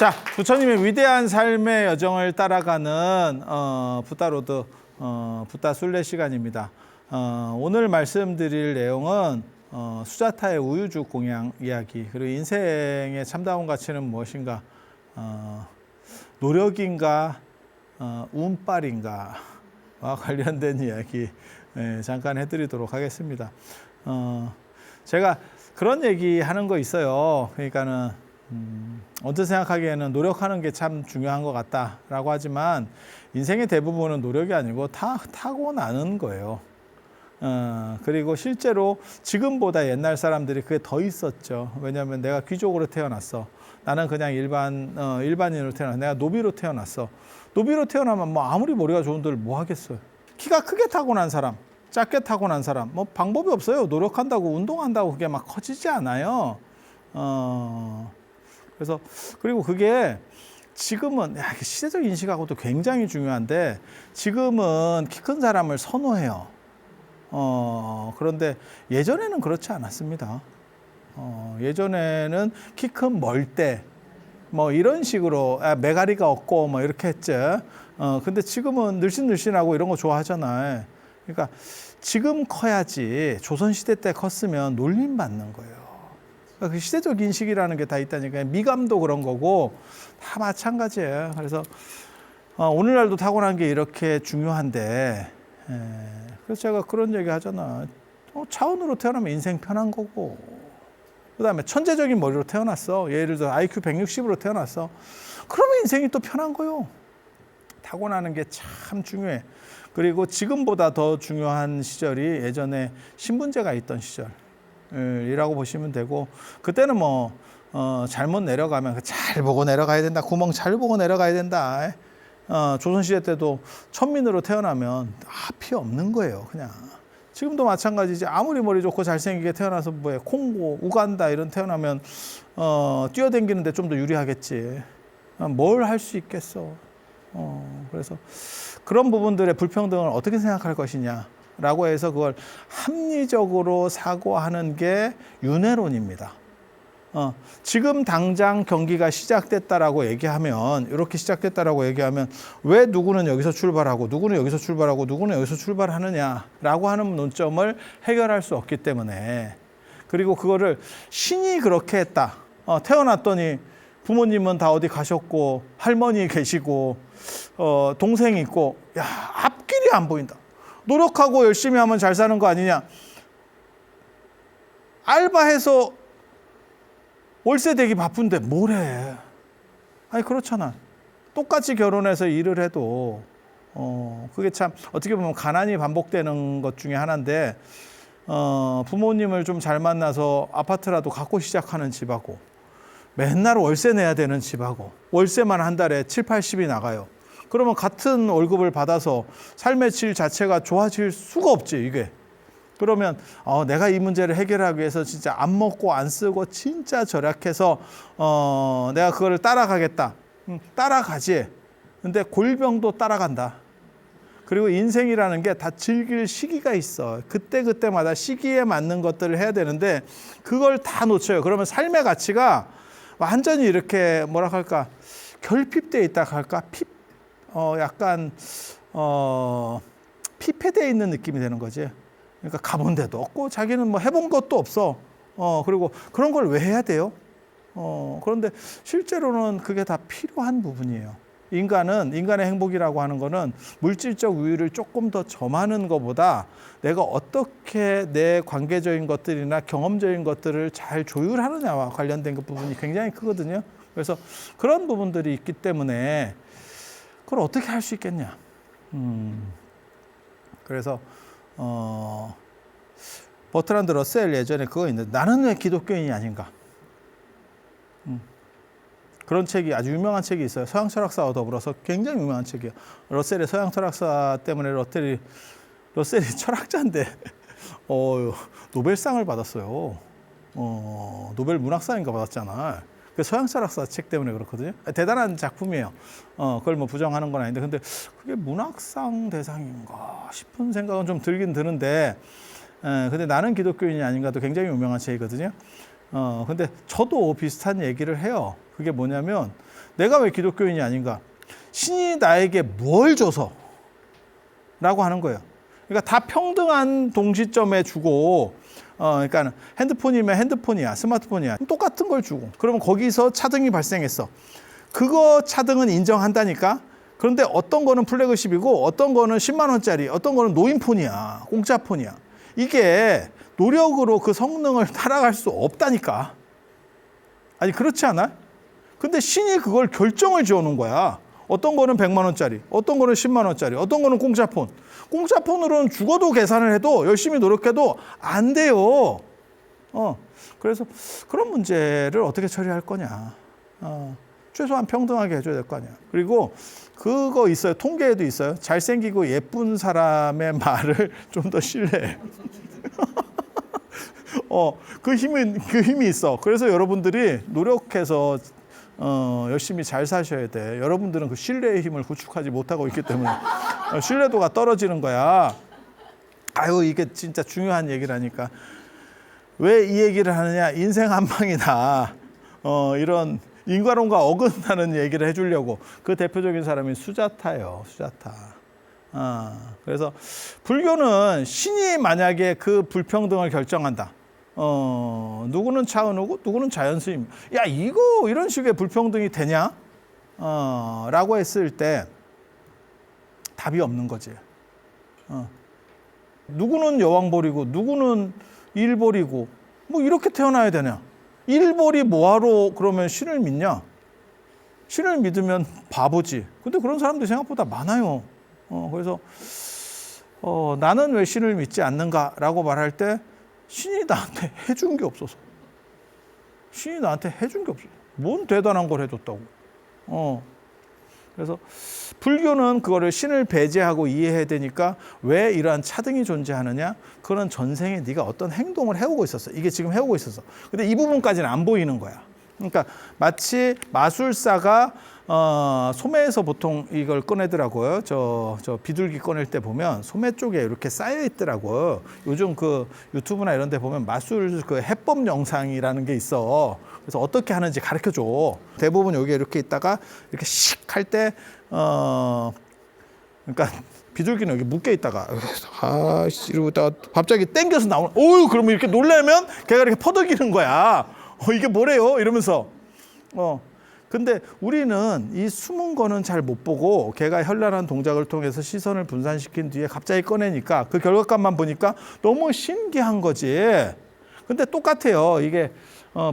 자, 부처님의 위대한 삶의 여정을 따라가는 붓다로드 붓다 순례 시간입니다. 오늘 말씀드릴 내용은 수자타의 우유죽 공양 이야기, 그리고 인생의 참다운 가치는 무엇인가, 노력인가, 운빨인가와 관련된 이야기 잠깐 해드리도록 하겠습니다. 제가 그런 얘기 하는 거 있어요. 그러니까는 언뜻 생각하기에는 노력하는 게 참 중요한 것 같다라고 하지만 인생의 대부분은 노력이 아니고 타고나는 거예요. 그리고 실제로 지금보다 옛날 사람들이 그게 더 있었죠. 왜냐하면 내가 귀족으로 태어났어. 나는 그냥 일반인으로 태어났어. 내가 노비로 태어났어. 노비로 태어나면 뭐 아무리 머리가 좋은들 뭐 하겠어요. 키가 크게 타고난 사람, 작게 타고난 사람, 뭐 방법이 없어요. 노력한다고 운동한다고 그게 막 커지지 않아요. 그래서 그리고 그게 지금은 시대적 인식하고도 굉장히 중요한데 지금은 키 큰 사람을 선호해요. 그런데 예전에는 그렇지 않았습니다. 예전에는 키 큰 멀대 뭐 이런 식으로 메가리가 없고 뭐 이렇게 했죠. 근데 지금은 늘씬늘씬하고 이런 거 좋아하잖아요. 그러니까 지금 커야지 조선시대 때 컸으면 놀림 받는 거예요. 그 시대적 인식이라는 게 다 있다니까요. 미감도 그런 거고 다 마찬가지예요. 그래서 오늘날도 타고난 게 이렇게 중요한데, 그래서 제가 그런 얘기 하잖아. 차원으로 태어나면 인생 편한 거고, 그 다음에 천재적인 머리로 태어났어. 예를 들어 IQ 160으로 태어났어. 그러면 인생이 또 편한 거요. 타고나는 게 참 중요해. 그리고 지금보다 더 중요한 시절이 예전에 신분제가 있던 시절이라고 보시면 되고, 그때는 뭐 잘못 내려가면 잘 보고 내려가야 된다. 구멍 잘 보고 내려가야 된다. 조선시대 때도 천민으로 태어나면 피 없는 거예요. 그냥. 지금도 마찬가지지. 아무리 머리 좋고 잘생기게 태어나서 뭐에 콩고, 우간다 이런 태어나면 뛰어다니는데 좀 더 유리하겠지. 뭘 할 수 있겠어. 그래서 그런 부분들의 불평등을 어떻게 생각할 것이냐라고 해서 그걸 합리적으로 사고하는 게 윤회론입니다. 지금 당장 경기가 시작됐다라고 얘기하면, 이렇게 시작됐다라고 얘기하면 왜 누구는 여기서 출발하고 누구는 여기서 출발하고 누구는 여기서 출발하느냐라고 하는 논점을 해결할 수 없기 때문에, 그리고 그거를 신이 그렇게 했다. 태어났더니 부모님은 다 어디 가셨고 할머니 계시고 동생이 있고, 야, 앞길이 안 보인다. 노력하고 열심히 하면 잘 사는 거 아니냐. 알바해서 월세 내기 바쁜데 뭘 해. 아니 그렇잖아. 똑같이 결혼해서 일을 해도 그게 참 어떻게 보면 가난이 반복되는 것 중에 하나인데, 부모님을 좀 잘 만나서 아파트라도 갖고 시작하는 집하고 맨날 월세 내야 되는 집하고 월세만 한 달에 7, 80이 나가요. 그러면 같은 월급을 받아서 삶의 질 자체가 좋아질 수가 없지, 이게. 그러면 내가 이 문제를 해결하기 위해서 진짜 안 먹고 안 쓰고 진짜 절약해서 내가 그거를 따라가겠다. 따라가지. 근데 골병도 따라간다. 그리고 인생이라는 게 다 즐길 시기가 있어. 그때마다 시기에 맞는 것들을 해야 되는데 그걸 다 놓쳐요. 그러면 삶의 가치가 완전히 이렇게 뭐라 할까, 결핍되어 있다 할까, 약간 피폐되어 있는 느낌이 되는 거지. 그러니까 가본 데도 없고 자기는 뭐 해본 것도 없어. 그리고 그런 걸 왜 해야 돼요? 그런데 실제로는 그게 다 필요한 부분이에요. 인간의 행복이라고 하는 거는 물질적 우위를 조금 더 점하는 것보다 내가 어떻게 내 관계적인 것들이나 경험적인 것들을 잘 조율하느냐와 관련된 그 부분이 굉장히 크거든요. 그래서 그런 부분들이 있기 때문에 그걸 어떻게 할 수 있겠냐. 그래서 버트란드 러셀 예전에 그거 있는데, 나는 왜 기독교인이 아닌가. 그런 책이, 아주 유명한 책이 있어요. 서양 철학사와 더불어서 굉장히 유명한 책이에요. 러셀의 서양 철학사 때문에 러셀이 철학자인데 노벨상을 받았어요. 노벨 문학상인가 받았잖아. 그 서양 철학사 책 때문에 그렇거든요. 대단한 작품이에요. 그걸 뭐 부정하는 건 아닌데, 근데 그게 문학상 대상인가 싶은 생각은 좀 들긴 드는데, 근데 나는 기독교인이 아닌가도 굉장히 유명한 책이거든요. 근데 저도 비슷한 얘기를 해요. 그게 뭐냐면 내가 왜 기독교인이 아닌가? 신이 나에게 뭘 줘서? 라고 하는 거예요. 그러니까 다 평등한 동시점에 주고, 그러니까 핸드폰이면 핸드폰이야, 스마트폰이야. 똑같은 걸 주고. 그러면 거기서 차등이 발생했어. 그거 차등은 인정한다니까? 그런데 어떤 거는 플래그십이고, 어떤 거는 10만 원짜리, 어떤 거는 노인폰이야, 공짜 폰이야. 이게 노력으로 그 성능을 따라갈 수 없다니까. 아니, 그렇지 않아? 근데 신이 그걸 결정을 지어놓은 거야. 어떤 거는 100만 원짜리, 어떤 거는 10만 원짜리, 어떤 거는 공짜 폰. 공짜 폰으로는 죽어도 계산을 해도 열심히 노력해도 안 돼요. 그래서 그런 문제를 어떻게 처리할 거냐. 최소한 평등하게 해줘야 될 거 아니야. 그리고 그거 있어요. 통계에도 있어요. 잘생기고 예쁜 사람의 말을 좀 더 신뢰해. 그 힘이 있어. 그래서 여러분들이 노력해서 열심히 잘 사셔야 돼. 여러분들은 그 신뢰의 힘을 구축하지 못하고 있기 때문에 신뢰도가 떨어지는 거야. 아유, 이게 진짜 중요한 얘기라니까. 왜 이 얘기를 하느냐? 인생 한 방이나 이런 인과론과 어긋나는 얘기를 해주려고. 그 대표적인 사람이 수자타예요. 수자타. 그래서 불교는 신이 만약에 그 불평등을 결정한다. 누구는 차은우고 누구는 자연스님. 야, 이런 식의 불평등이 되냐? 라고 했을 때 답이 없는 거지. 누구는 여왕벌이고 누구는 일벌이고 뭐 이렇게 태어나야 되냐? 일벌이 뭐하러 그러면 신을 믿냐? 신을 믿으면 바보지. 근데 그런 사람들이 생각보다 많아요. 그래서 나는 왜 신을 믿지 않는가라고 말할 때 신이 나한테 해준 게 없어서. 신이 나한테 해준 게 없어서. 뭔 대단한 걸 해줬다고. 그래서 불교는 그거를 신을 배제하고 이해해야 되니까 왜 이러한 차등이 존재하느냐? 그런 전생에 네가 어떤 행동을 해오고 있었어. 이게 지금 해오고 있었어. 근데 이 부분까지는 안 보이는 거야. 그러니까 마치 마술사가 소매에서 보통 이걸 꺼내더라고요. 저 비둘기 꺼낼 때 보면 소매 쪽에 이렇게 쌓여 있더라고요. 요즘 그 유튜브나 이런 데 보면 마술 그 해법 영상이라는 게 있어. 그래서 어떻게 하는지 가르쳐 줘. 대부분 여기에 이렇게 있다가 이렇게 씩 할 때 그러니까 비둘기는 여기 묶여 있다가 이러다가 갑자기 땡겨서 나오는. 그러면 이렇게 놀라면 걔가 이렇게 퍼덕이는 거야. 이게 뭐래요? 이러면서. 근데 우리는 이 숨은 거는 잘 못 보고 걔가 현란한 동작을 통해서 시선을 분산시킨 뒤에 갑자기 꺼내니까 그 결과값만 보니까 너무 신기한 거지. 근데 똑같아요. 이게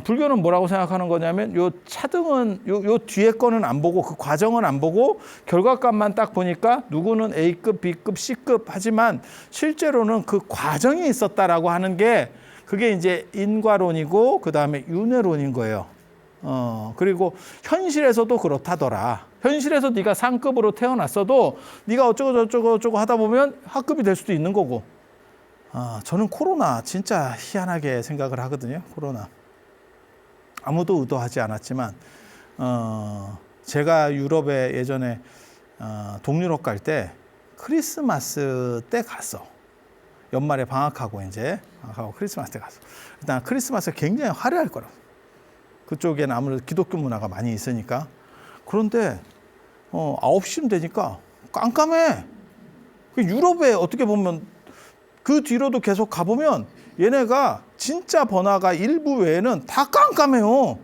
불교는 뭐라고 생각하는 거냐면 요 차등은 요 뒤에 거는 안 보고 그 과정은 안 보고 결과값만 딱 보니까 누구는 A급, B급, C급 하지만 실제로는 그 과정이 있었다라고 하는 게 그게 이제 인과론이고 그 다음에 윤회론인 거예요. 그리고 현실에서도 그렇다더라. 현실에서 네가 상급으로 태어났어도 네가 어쩌고 하다 보면 하급이 될 수도 있는 거고. 저는 코로나 진짜 희한하게 생각을 하거든요. 코로나. 아무도 의도하지 않았지만 제가 유럽에 예전에 동유럽 갈 때 크리스마스 때 갔어. 연말에 방학하고 이제 크리스마스 때 갔어. 일단 크리스마스가 굉장히 화려할 거라고. 그쪽에는 아무래도 기독교 문화가 많이 있으니까. 그런데 9시쯤 되니까 깜깜해. 유럽에 어떻게 보면 그 뒤로도 계속 가보면 얘네가 진짜 번화가 일부 외에는 다 깜깜해요.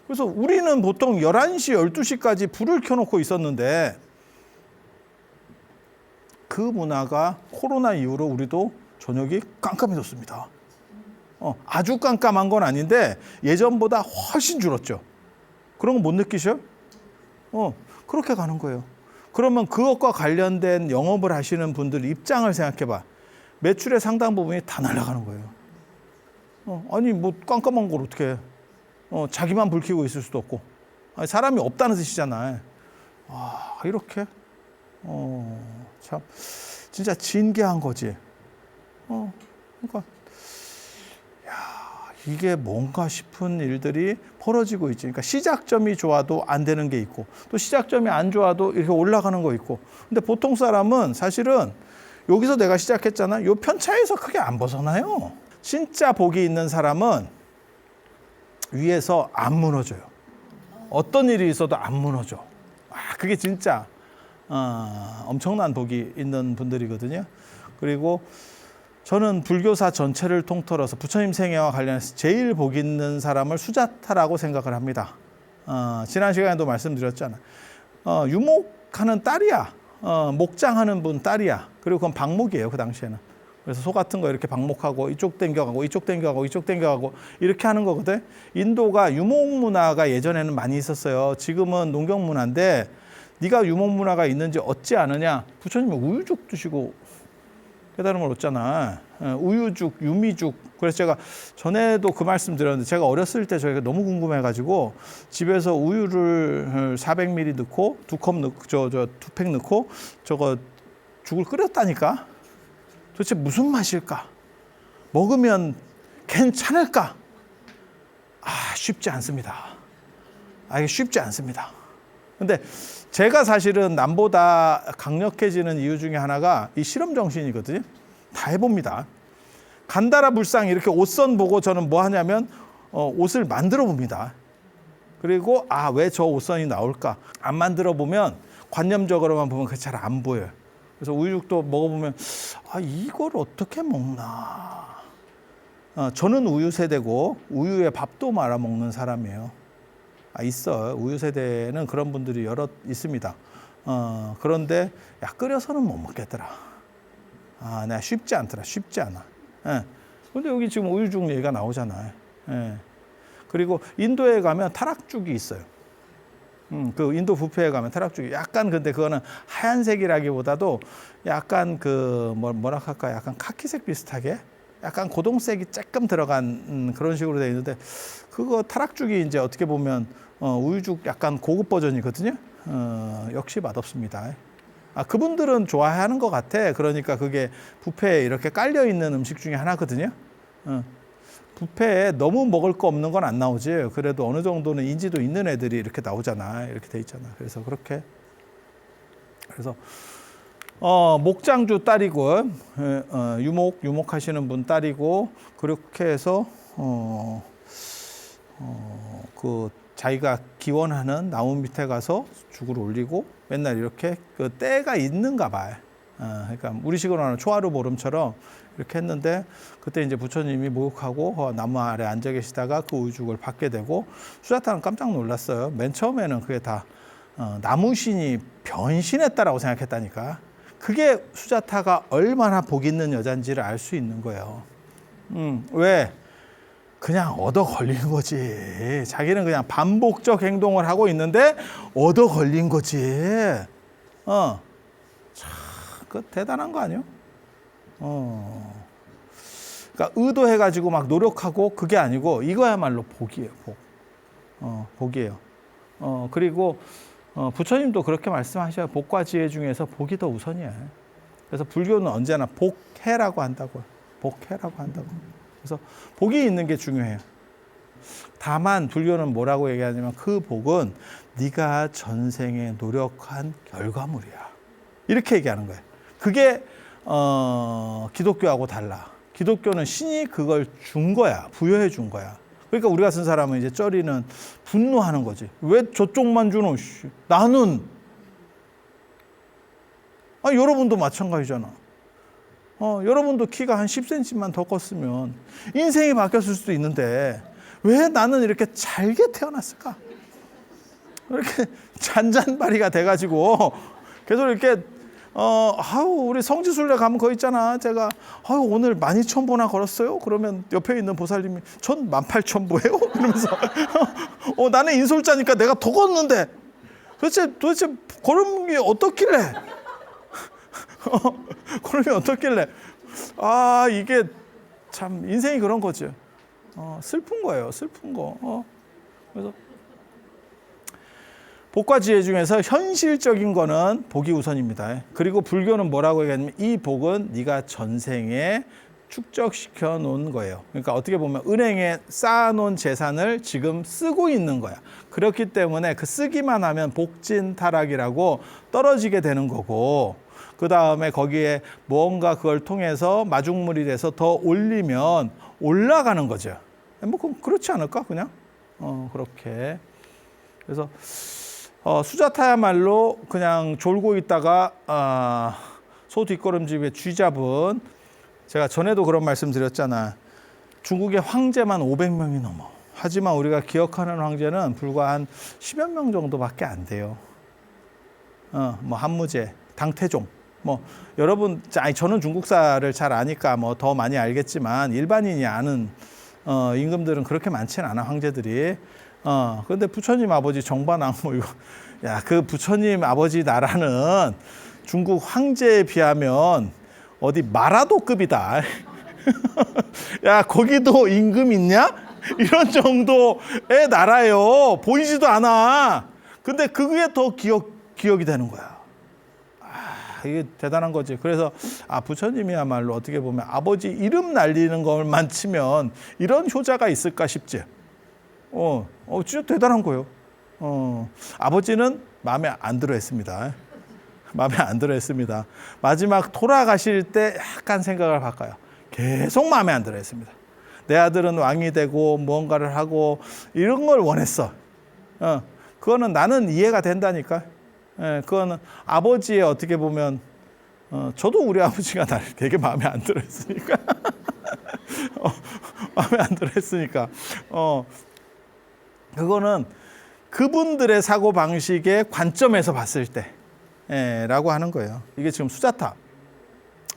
그래서 우리는 보통 11시, 12시까지 불을 켜놓고 있었는데 그 문화가 코로나 이후로 우리도 저녁이 깜깜해졌습니다. 아주 깜깜한 건 아닌데 예전보다 훨씬 줄었죠. 그런 거 못 느끼셔? 그렇게 가는 거예요. 그러면 그것과 관련된 영업을 하시는 분들 입장을 생각해봐. 매출의 상당 부분이 다 날아가는 거예요. 아니 뭐 깜깜한 걸 어떻게 해. 자기만 불 켜고 있을 수도 없고. 아니, 사람이 없다는 뜻이잖아요. 이렇게 참 진짜 진기한 거지. 그러니까 이게 뭔가 싶은 일들이 벌어지고 있지. 그러니까 시작점이 좋아도 안 되는 게 있고 또 시작점이 안 좋아도 이렇게 올라가는 거 있고. 근데 보통 사람은 사실은 여기서 내가 시작했잖아. 요 편차에서 크게 안 벗어나요. 진짜 복이 있는 사람은 위에서 안 무너져요. 어떤 일이 있어도 안 무너져. 그게 진짜 엄청난 복이 있는 분들이거든요. 그리고 저는 불교사 전체를 통틀어서 부처님 생애와 관련해서 제일 복 있는 사람을 수자타라고 생각을 합니다. 지난 시간에도 말씀드렸잖아요. 유목하는 딸이야. 목장하는 분 딸이야. 그리고 그건 방목이에요, 그 당시에는. 그래서 소 같은 거 이렇게 방목하고 이쪽 땡겨가고 이쪽 땡겨가고 이쪽 땡겨가고 이렇게 하는 거거든. 인도가 유목 문화가 예전에는 많이 있었어요. 지금은 농경 문화인데 네가 유목 문화가 있는지 어찌 아느냐. 부처님이 우유죽 드시고 깨달음을 얻잖아. 우유죽, 유미죽. 그래서 제가 전에도 그 말씀 드렸는데 제가 어렸을 때 저희가 너무 궁금해가지고 집에서 우유를 400ml 넣고 2컵 넣고 두 팩 넣고 저거 죽을 끓였다니까. 도대체 무슨 맛일까? 먹으면 괜찮을까? 쉽지 않습니다. 이게 쉽지 않습니다. 근데 제가 사실은 남보다 강력해지는 이유 중에 하나가 이 실험 정신이거든요. 다 해봅니다. 간다라 불상 이렇게 옷선 보고 저는 뭐 하냐면 옷을 만들어 봅니다. 그리고 왜 저 옷선이 나올까? 안 만들어 보면 관념적으로만 보면 그게 잘 안 보여요. 그래서 우유죽도 먹어보면 이걸 어떻게 먹나? 저는 우유 세대고 우유에 밥도 말아 먹는 사람이에요. 있어요. 우유 세대는 그런 분들이 여럿 있습니다. 그런데 끓여서는 못 먹겠더라. 내가 쉽지 않더라. 쉽지 않아. 근데 여기 지금 우유죽 얘기가 나오잖아요. 그리고 인도에 가면 타락죽이 있어요. 그 인도 뷔페에 가면 타락죽이 약간 근데 그거는 하얀색이라기보다도 약간 뭐라 할까 약간 카키색 비슷하게 약간 고동색이 조금 들어간 그런 식으로 되어 있는데 그거 타락죽이 이제 어떻게 보면 우유죽 약간 고급 버전이거든요. 역시 맛없습니다. 그분들은 좋아하는 것 같아. 그러니까 그게 뷔페에 이렇게 깔려 있는 음식 중에 하나거든요. 뷔페에 너무 먹을 거 없는 건 안 나오지. 그래도 어느 정도는 인지도 있는 애들이 이렇게 나오잖아. 이렇게 돼 있잖아. 그래서 그렇게. 그래서 목장주 딸이고 유목하시는 분 딸이고 그렇게 해서 그 자기가 기원하는 나무 밑에 가서 죽을 올리고 맨날 이렇게 그 때가 있는가 봐요. 그러니까 우리식으로 하는 초하루 보름처럼 이렇게 했는데 그때 이제 부처님이 목욕하고 나무 아래 앉아 계시다가 그 우유죽을 받게 되고 수자타는 깜짝 놀랐어요. 맨 처음에는 그게 다 나무신이 변신했다라고 생각했다니까. 그게 수자타가 얼마나 복 있는 여잔지를 알 수 있는 거예요. 왜? 그냥 얻어 걸린 거지. 자기는 그냥 반복적 행동을 하고 있는데 얻어 걸린 거지. 참, 그 대단한 거 아니에요? 그러니까 의도해가지고 막 노력하고 그게 아니고 이거야말로 복이에요. 복. 복이에요. 그리고 부처님도 그렇게 말씀하셔요. 복과 지혜 중에서 복이 더 우선이야. 그래서 불교는 언제나 복해라고 한다고. 복해라고 한다고. 그래서 복이 있는 게 중요해요. 다만 불교는 뭐라고 얘기하냐면 그 복은 네가 전생에 노력한 결과물이야. 이렇게 얘기하는 거예요. 그게 기독교하고 달라. 기독교는 신이 그걸 준 거야. 부여해 준 거야. 그러니까 우리 같은 사람은 이제 쩌리는 분노하는 거지. 왜 저쪽만 주노? 나는. 여러분도 마찬가지잖아. 여러분도 키가 한 10cm만 더 컸으면 인생이 바뀌었을 수도 있는데 왜 나는 이렇게 잘게 태어났을까? 이렇게 잔잔바리가 돼가지고 계속 이렇게 우리 성지순례 가면 거 있잖아. 제가 오늘 12,000보나 걸었어요. 그러면 옆에 있는 보살님이 전 18,000보예요. 이러면서 나는 인솔자니까 내가 더 걷는데 도대체 걸음이 어떻길래? 걸음이 어떻길래? 이게 참 인생이 그런 거죠. 슬픈 거예요. 슬픈 거. 그래서 복과 지혜 중에서 현실적인 거는 복이 우선입니다. 그리고 불교는 뭐라고 얘기하냐면 이 복은 네가 전생에 축적시켜 놓은 거예요. 그러니까 어떻게 보면 은행에 쌓아놓은 재산을 지금 쓰고 있는 거야. 그렇기 때문에 그 쓰기만 하면 복진타락이라고 떨어지게 되는 거고 그 다음에 거기에 무언가 그걸 통해서 마중물이 돼서 더 올리면 올라가는 거죠. 그럼 그렇지 않을까 그냥? 그렇게. 그래서 수자타야말로 그냥 졸고 있다가 소 뒷걸음집에 쥐 잡은, 제가 전에도 그런 말씀 드렸잖아. 중국의 황제만 500명이 넘어. 하지만 우리가 기억하는 황제는 불과 한 10여 명 정도밖에 안 돼요. 뭐 한무제, 당태종, 뭐 여러분, 아니 저는 중국사를 잘 아니까 뭐 더 많이 알겠지만 일반인이 아는 임금들은 그렇게 많지는 않아, 황제들이. 근데 부처님 아버지 정반왕 뭐 이거, 야, 그 부처님 아버지 나라는 중국 황제에 비하면 어디 마라도급이다. 야, 거기도 임금 있냐? 이런 정도의 나라예요. 보이지도 않아. 근데 그게 더 기억이 되는 거야. 이게 대단한 거지. 그래서 부처님이야말로 어떻게 보면 아버지 이름 날리는 것만 치면 이런 효자가 있을까 싶지. 진짜 대단한 거예요. 아버지는 마음에 안 들어 했습니다. 마음에 안 들어 했습니다. 마지막 돌아가실 때 약간 생각을 바꿔요. 계속 마음에 안 들어 했습니다. 내 아들은 왕이 되고 무언가를 하고 이런 걸 원했어. 그거는 나는 이해가 된다니까. 그거는 아버지의 어떻게 보면, 저도 우리 아버지가 나를 되게 마음에 안 들어 했으니까. 마음에 안 들어 했으니까. 그거는 그분들의 사고방식의 관점에서 봤을 때, 라고 하는 거예요. 이게 지금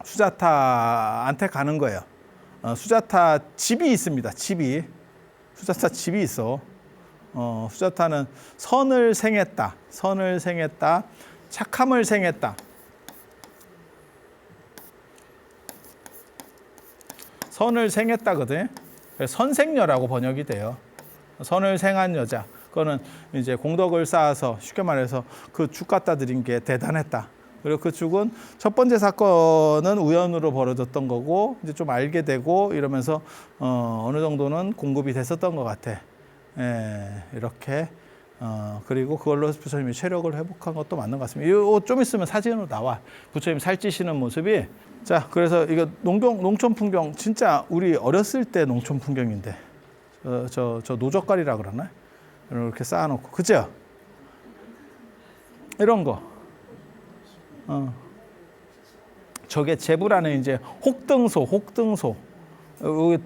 수자타한테 가는 거예요. 수자타 집이 있습니다. 수자타 집이 있어. 수자타는 선을 생했다. 착함을 생했다. 선을 생했다거든. 선생녀라고 번역이 돼요. 선을 생한 여자. 그거는 이제 공덕을 쌓아서 쉽게 말해서 그 죽 갖다 드린 게 대단했다. 그리고 그 죽은 첫 번째 사건은 우연으로 벌어졌던 거고, 이제 좀 알게 되고 이러면서 어느 정도는 공급이 됐었던 것 같아. 이렇게. 그리고 그걸로 부처님이 체력을 회복한 것도 맞는 것 같습니다. 이거 좀 있으면 사진으로 나와. 부처님 살찌시는 모습이. 자, 그래서 이거 농촌 풍경, 진짜 우리 어렸을 때 농촌 풍경인데, 저 노젓갈이라 그러나? 이렇게 쌓아놓고, 그죠? 이런 거. 저게 제부라는 이제 혹등소.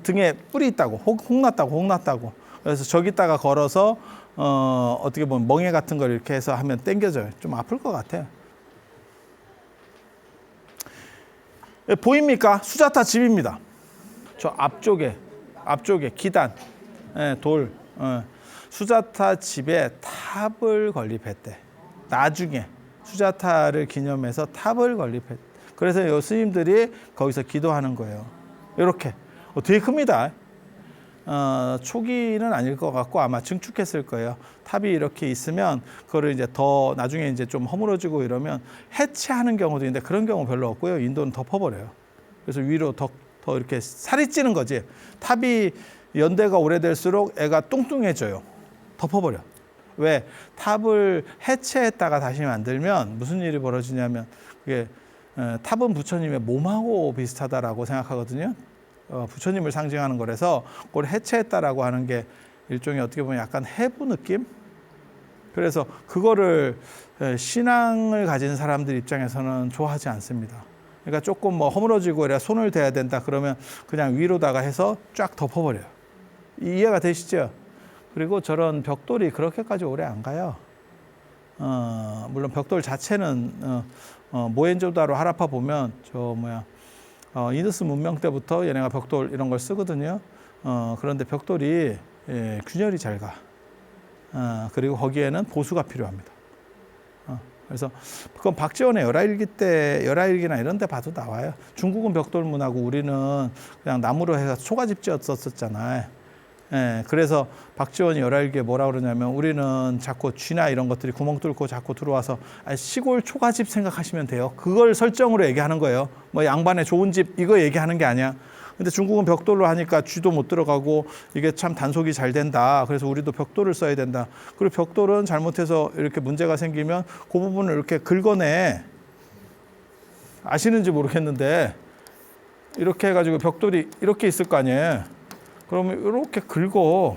등에 뿔이 있다고, 혹났다고. 그래서 저기다가 걸어서 어떻게 보면 멍에 같은 걸 이렇게 해서 하면 당겨져요. 좀 아플 것 같아요. 보입니까? 수자타 집입니다. 저 앞쪽에 기단, 돌. 수자타 집에 탑을 건립했대. 나중에 수자타를 기념해서 탑을 건립했대. 그래서 요 스님들이 거기서 기도하는 거예요. 이렇게 되게 큽니다. 초기는 아닐 것 같고 아마 증축했을 거예요. 탑이 이렇게 있으면 그거를 이제 더 나중에 이제 좀 허물어지고 이러면 해체하는 경우도 있는데 그런 경우 별로 없고요. 인도는 덮어버려요. 그래서 위로 더 이렇게 살이 찌는 거지. 탑이 연대가 오래될수록 애가 뚱뚱해져요. 덮어버려. 왜? 탑을 해체했다가 다시 만들면 무슨 일이 벌어지냐면, 그게 탑은 부처님의 몸하고 비슷하다라고 생각하거든요. 부처님을 상징하는 거라서 그걸 해체했다라고 하는 게 일종의 어떻게 보면 약간 해부 느낌? 그래서 그거를 신앙을 가진 사람들 입장에서는 좋아하지 않습니다. 그러니까 조금 뭐 허물어지고 이래 손을 대야 된다 그러면 그냥 위로다가 해서 쫙 덮어버려요. 이해가 되시죠? 그리고 저런 벽돌이 그렇게까지 오래 안 가요. 물론 벽돌 자체는 모헨조다로 하라파 보면 인더스 문명 때부터 얘네가 벽돌 이런 걸 쓰거든요. 그런데 벽돌이 균열이 잘 가. 그리고 거기에는 보수가 필요합니다. 그래서 그건 박지원의 열하일기나 이런 데 봐도 나와요. 중국은 벽돌문하고 우리는 그냥 나무로 해서 초가집 지었었잖아요. 그래서 박지원이 열하일기에 뭐라 그러냐면, 우리는 자꾸 쥐나 이런 것들이 구멍 뚫고 자꾸 들어와서 시골 초가집 생각하시면 돼요. 그걸 설정으로 얘기하는 거예요. 뭐 양반의 좋은 집 이거 얘기하는 게 아니야. 근데 중국은 벽돌로 하니까 쥐도 못 들어가고 이게 참 단속이 잘 된다. 그래서 우리도 벽돌을 써야 된다. 그리고 벽돌은 잘못해서 이렇게 문제가 생기면 그 부분을 이렇게 긁어내. 아시는지 모르겠는데 이렇게 해가지고 벽돌이 이렇게 있을 거 아니에요. 그러면 이렇게 긁어.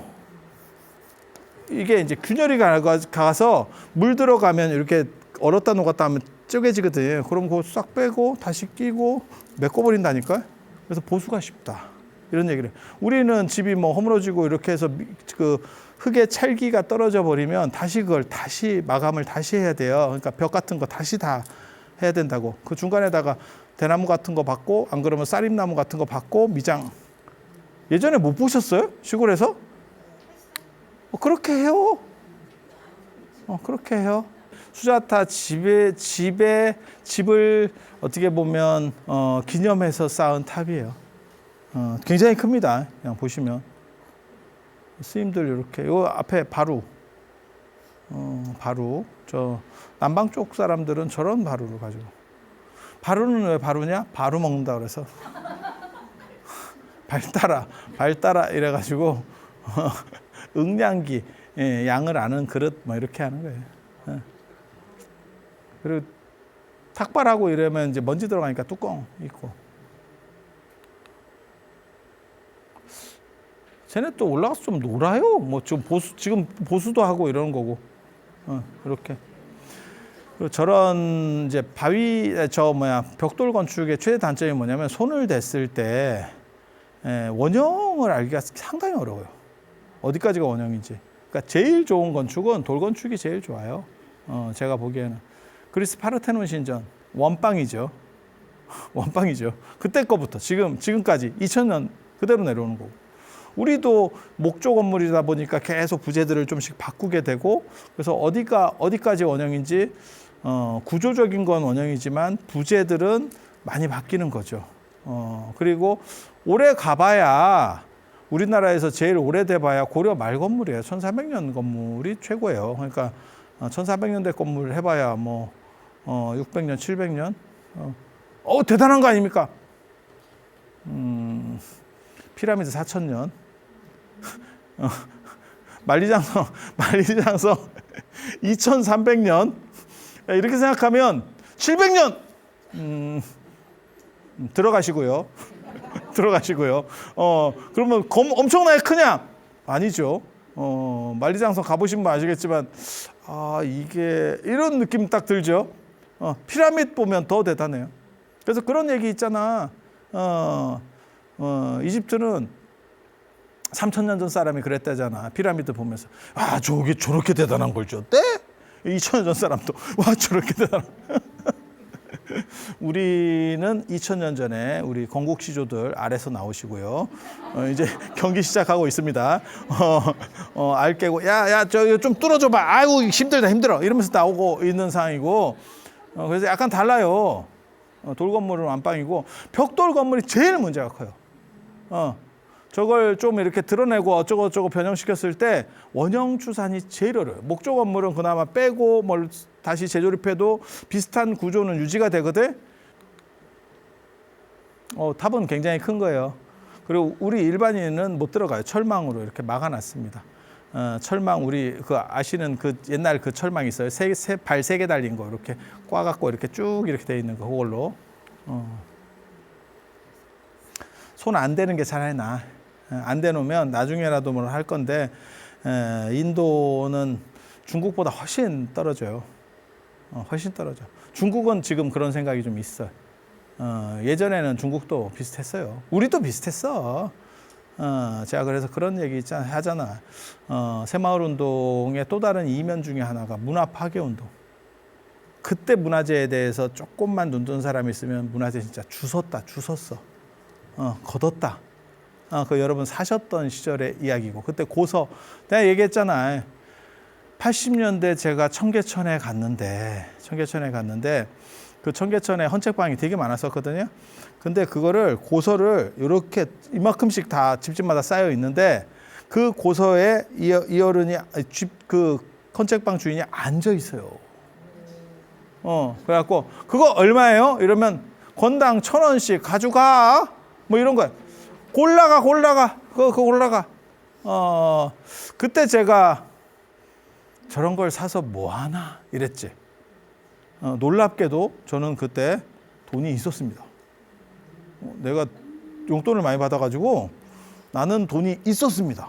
이게 이제 균열이 가서 물 들어가면 이렇게 얼었다 녹았다 하면 쪼개지거든요. 그럼 그거 싹 빼고 다시 끼고 메꿔버린다니까. 그래서 보수가 쉽다. 이런 얘기를. 우리는 집이 뭐 허물어지고 이렇게 해서 그 흙의 찰기가 떨어져 버리면 다시 그걸 다시 마감을 다시 해야 돼요. 그러니까 벽 같은 거 다시 다 해야 된다고. 그 중간에다가 대나무 같은 거 받고 안 그러면 쌀입나무 같은 거 받고 미장. 예전에 못 보셨어요? 시골에서? 그렇게 해요. 그렇게 해요. 수자타 집을 어떻게 보면 기념해서 쌓은 탑이에요. 굉장히 큽니다. 그냥 보시면 스님들 이렇게 요 앞에 바루, 바루. 저 남방 쪽 사람들은 저런 바루를 가지고. 바루는 왜 바루냐? 바루 먹는다 그래서 발 따라 이래가지고 응량기, 양을 아는 그릇 뭐 이렇게 하는 거예요. 그리고 탁발하고 이러면 이제 먼지 들어가니까 뚜껑 있고. 쟤네 또 올라가서 좀 놀아요. 뭐 좀 지금 보수도 하고 이러는 거고. 이렇게. 그리고 저런 이제 벽돌 건축의 최대 단점이 뭐냐면 손을 댔을 때 원형을 알기가 상당히 어려워요. 어디까지가 원형인지. 그러니까 제일 좋은 건축은 돌 건축이 제일 좋아요. 제가 보기에는 그리스 파르테논 신전 원빵이죠. 원빵이죠. 그때 거부터 지금까지 2000년 그대로 내려오는 거고. 우리도 목조 건물이다 보니까 계속 부재들을 좀씩 바꾸게 되고, 그래서 어디까지 원형인지 구조적인 건 원형이지만 부재들은 많이 바뀌는 거죠. 그리고 오래 가봐야 우리나라에서 제일 오래돼 봐야 고려 말 건물이에요. 1400년 건물이 최고예요. 그러니까 1400년대 건물 해봐야 뭐 600년, 700년. 대단한 거 아닙니까? 피라미드 4000년. 만리장성 2300년. 이렇게 생각하면 700년 들어가시고요. 들어가시고요. 그러면 엄청나게 크냐? 아니죠. 만리장성 가보신 분 아시겠지만 이게 이런 느낌 딱 들죠. 피라미드 보면 더 대단해요. 그래서 그런 얘기 있잖아. 이집트는 3000년 전 사람이 그랬다잖아. 피라미드 보면서 저게 저렇게 대단한 걸 줬대? 2000년 전 사람도 저렇게 대단한. 우리는 2000년 전에 우리 건국 시조들 아래서 나오시고요. 이제 경기 시작하고 있습니다. 알 깨고 저 좀 뚫어줘봐. 아이고 힘들어 이러면서 나오고 있는 상황이고. 그래서 약간 달라요. 돌 건물은 완빵이고 벽돌 건물이 제일 문제가 커요. 저걸 좀 이렇게 드러내고 어쩌고 변형시켰을 때 원형 추산이 제일 어려워요. 목조 건물은 그나마 빼고 뭘 다시 재조립해도 비슷한 구조는 유지가 되거든. 탑은 굉장히 큰 거예요. 그리고 우리 일반인은 못 들어가요. 철망으로 이렇게 막아놨습니다. 철망 우리 아시는 그 옛날 그 철망 있어요. 발 3개 달린 거 이렇게 꽈갖고 이렇게 쭉 이렇게 돼 있는 거 그걸로. 손 안 대는 게 차라리 나아. 안 대놓으면 나중에라도 뭘 할 건데 인도는 중국보다 훨씬 떨어져요. 훨씬 떨어져. 중국은 지금 그런 생각이 좀 있어요. 예전에는 중국도 비슷했어요. 우리도 비슷했어. 제가 그래서 그런 얘기 하잖아. 새마을 운동의 또 다른 이면 중에 하나가 문화 파괴 운동. 그때 문화재에 대해서 조금만 눈 뜬 사람이 있으면 문화재 진짜 주웠어. 걷었다. 그 여러분 사셨던 시절의 이야기고. 그때 고서 내가 얘기했잖아. 80년대 제가 청계천에 갔는데 그 청계천에 헌책방이 되게 많았었거든요. 근데 그거를 고서를 이렇게 이만큼씩 다 집집마다 쌓여 있는데 그 고서에 이 어른이 그 헌책방 주인이 앉아 있어요. 그래갖고 그거 얼마예요? 이러면 건당 1000원씩 가져가. 뭐 이런 거야. 골라가. 그거 골라가. 그때 제가 저런 걸 사서 뭐 하나 이랬지. 놀랍게도 저는 그때 돈이 있었습니다. 내가 용돈을 많이 받아가지고 나는 돈이 있었습니다.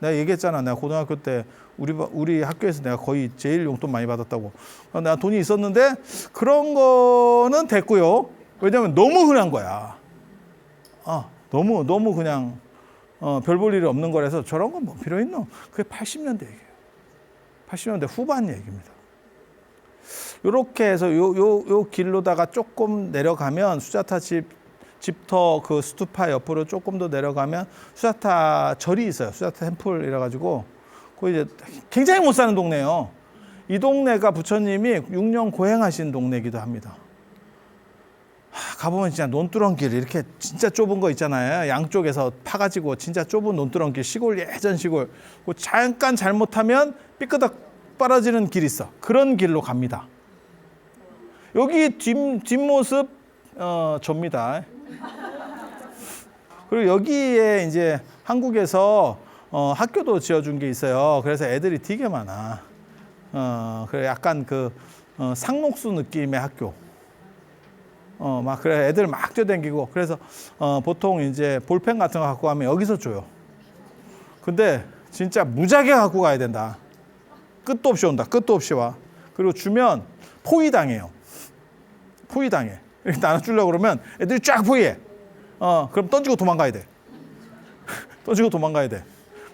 내가 얘기했잖아. 내가 고등학교 때 우리 학교에서 내가 거의 제일 용돈 많이 받았다고. 내가 돈이 있었는데 그런 거는 됐고요. 왜냐면 너무 흔한 거야. 너무 그냥 별 볼 일이 없는 거라서 저런 건 뭐 필요 있노? 그게 80년대 얘기예요. 80년대 후반 얘기입니다. 이렇게 해서 요 길로다가 조금 내려가면 수자타 집터 그 스투파 옆으로 조금 더 내려가면 수자타 절이 있어요. 수자타 템플 이래가지고 그 이제 굉장히 못 사는 동네예요. 이 동네가 부처님이 6년 고행하신 동네이기도 합니다. 가보면 진짜 논두렁길 이렇게 진짜 좁은 거 있잖아요. 양쪽에서 파가지고 진짜 좁은 논두렁길 시골 예전 시골. 그 잠깐 잘못하면 삐끄덕 빨아지는 길 있어. 그런 길로 갑니다. 여기 뒷모습 접니다. 그리고 여기에 이제 한국에서 학교도 지어준 게 있어요. 그래서 애들이 되게 많아. 그래 약간 그 상록수 느낌의 학교. 막 그래 애들 막 뛰어다니고 그래서 보통 이제 볼펜 같은 거 갖고 가면 여기서 줘요. 근데 진짜 무지하게 갖고 가야 된다. 끝도 없이 온다. 끝도 없이 와. 그리고 주면 포위당해요. 포위당해. 이렇게 나눠주려고 그러면 애들이 쫙 포위해. 그럼 던지고 도망가야 돼. 던지고 도망가야 돼.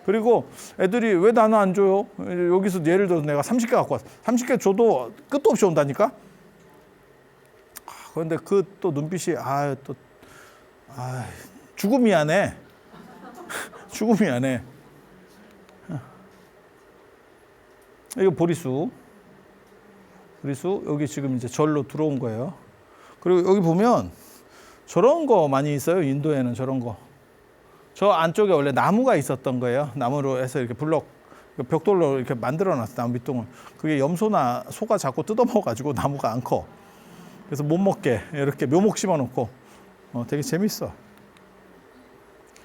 그리고 애들이 왜 나는 안 줘요? 여기서 예를 들어서 내가 30개 갖고 왔어. 30개 줘도 끝도 없이 온다니까? 그런데 그 또 눈빛이 죽음이 안 해. 죽음이 안 해. 이거 보리수 여기 지금 이제 절로 들어온 거예요. 그리고 여기 보면 저런 거 많이 있어요. 인도에는 저런 거. 저 안쪽에 원래 나무가 있었던 거예요. 나무로 해서 이렇게 블럭 벽돌로 이렇게 만들어놨어. 나무 밑동을. 그게 염소나 소가 자꾸 뜯어먹어가지고 나무가 안 커. 그래서 못 먹게 이렇게 묘목 심어놓고 되게 재밌어.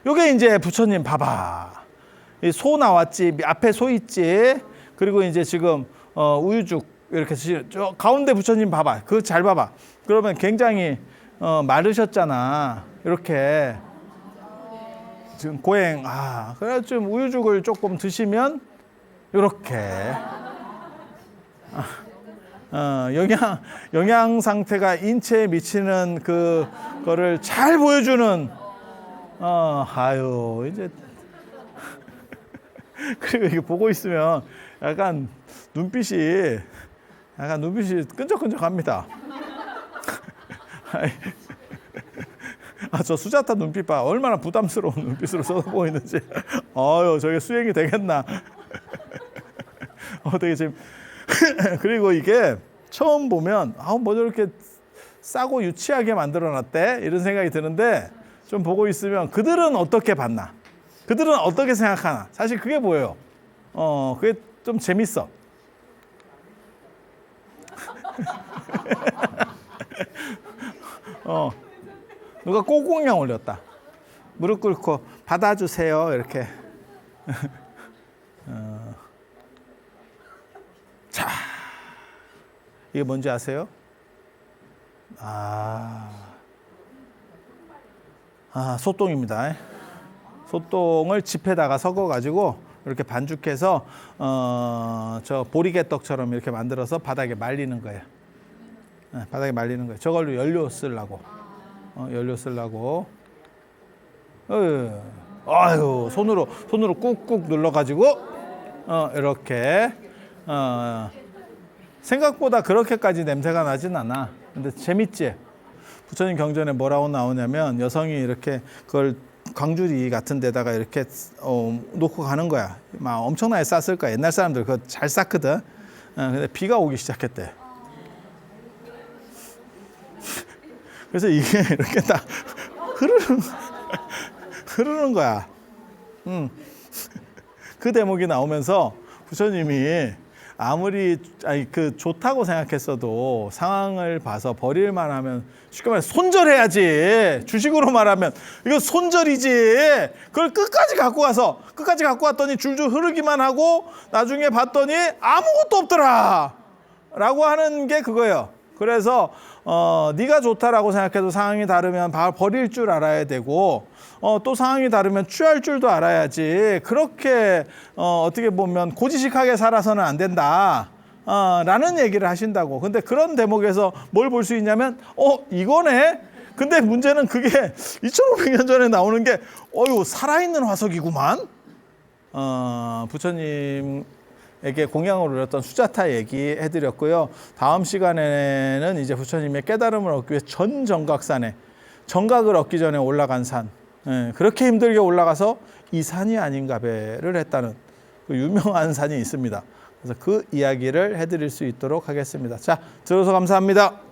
요게 이제 부처님 봐봐. 이 소 나왔지. 앞에 소 있지. 그리고 이제 지금 우유죽 이렇게 저 가운데 부처님 봐봐. 그거 잘 봐봐. 그러면 굉장히 마르셨잖아. 이렇게 지금 고행. 그래 좀 우유죽을 조금 드시면 이렇게 영양 상태가 인체에 미치는 그거를 잘 보여주는 이제 그리고 이게 보고 있으면 약간 눈빛이 끈적끈적합니다. 저 수자타 눈빛 봐. 얼마나 부담스러운 눈빛으로 쳐다보고 있는지. 저게 수행이 되겠나. 되게 지금 그리고 이게 처음 보면 뭐 저렇게 싸고 유치하게 만들어놨대 이런 생각이 드는데 좀 보고 있으면 그들은 어떻게 봤나? 그들은 어떻게 생각하나? 사실 그게 보여요. 그게 좀 재밌어. 누가 꼬공냥 올렸다. 무릎 꿇고 받아주세요 이렇게. 자, 이게 뭔지 아세요? 소똥입니다. 소똥을 짚에다가 섞어가지고 이렇게 반죽해서 저 보리개떡처럼 이렇게 만들어서 바닥에 말리는 거예요. 바닥에 말리는 거예요. 저걸로 연료 쓰려고. 손으로 꾹꾹 눌러가지고 이렇게 생각보다 그렇게까지 냄새가 나진 않아. 근데 재밌지? 부처님 경전에 뭐라고 나오냐면 여성이 이렇게 그걸 광주리 같은 데다가 이렇게 놓고 가는 거야. 막 엄청나게 쌌을 거야. 옛날 사람들 그거 잘 쌌거든. 근데 비가 오기 시작했대. 그래서 이게 이렇게 딱 흐르는 거야. 그 대목이 나오면서 부처님이 아무리 좋다고 생각했어도 상황을 봐서 버릴만 하면 쉽게 말해 손절해야지. 주식으로 말하면 이거 손절이지. 그걸 끝까지 갖고 왔더니 줄줄 흐르기만 하고 나중에 봤더니 아무것도 없더라 라고 하는 게 그거예요. 그래서 네가 좋다라고 생각해도 상황이 다르면 버릴 줄 알아야 되고 또 상황이 다르면 취할 줄도 알아야지. 그렇게 어떻게 보면 고지식하게 살아서는 안 된다. 라는 얘기를 하신다고. 근데 그런 대목에서 뭘 볼 수 있냐면 이거네. 근데 문제는 그게 2500년 전에 나오는 게 살아있는 화석이구만. 부처님에게 공양을 올렸던 수자타 얘기해드렸고요. 다음 시간에는 이제 부처님의 깨달음을 얻기 위해 전정각산에 정각을 얻기 전에 올라간 산, 그렇게 힘들게 올라가서 이 산이 아닌가배를 했다는 그 유명한 산이 있습니다. 그래서 그 이야기를 해드릴 수 있도록 하겠습니다. 자, 들어서 감사합니다.